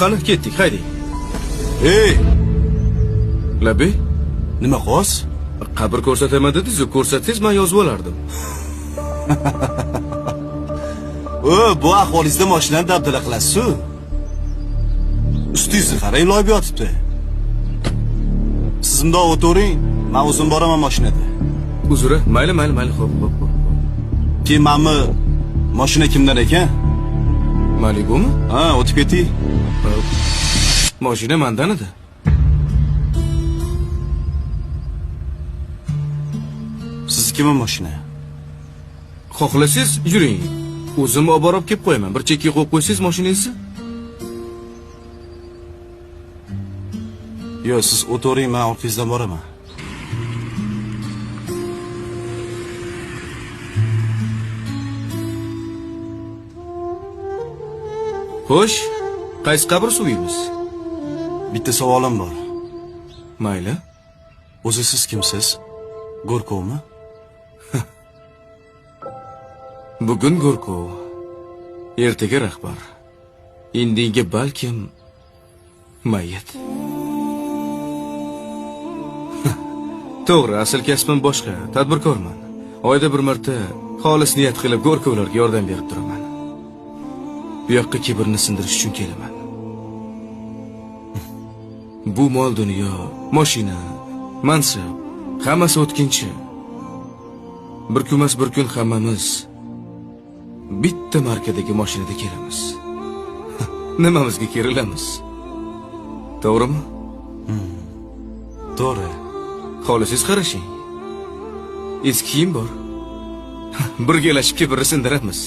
Qani ketdik, hayding. Ey, Labey, nima xos? qabr ko'rsataman dedingiz-ku, ko'rsatsangiz men yozib olardim. Bu ahvolingizda mashinani dabdala qilasiz-ku. Ustingizni qarang, loyib yotibdi. Siz bundoq o'tiring, men o'zim boraman mashinada. Uzr, mayli, xo'p. Keyin menmi mashina kimdan ekan? Maligumi? Ha, o'tib keting. Mashina mendan edi. Siznikimi mashina? Xohlasangiz yuring. O'zim olib borib kelib qo'yaman. Bir chekka qo'yib qo'ysangiz mashinangizni. Yo'q, siz o'tiring, men orqangizdan boraman. Xo'sh, qaysi qabr suviymiz? Bitta savolim bor. Mayli. O'zi siz kimsiz? Go'rkovmi? Bugun Go'rkov, ertaga rahbar. Indinga balkim mayit. To'g'ri, asl kasbim boshqa, tadbirkorman. Oyda bir marta xolis niyat qilib Go'rkovlarga yordam berib turaman. Bu yoqqa kibrni sindirish uchun kelaman. Bu mol dunyo, mashina, mansab, hammasi o'tkinchi. Bir kunmas bir kun hammamiz bitta markadagi mashinada kelamiz. Nimamizga kerilamiz? To'g'rimi? To'g'ri. Xohlasangiz qarashing. Eski kiyim bor. Birgalashib kibrni sindiramiz.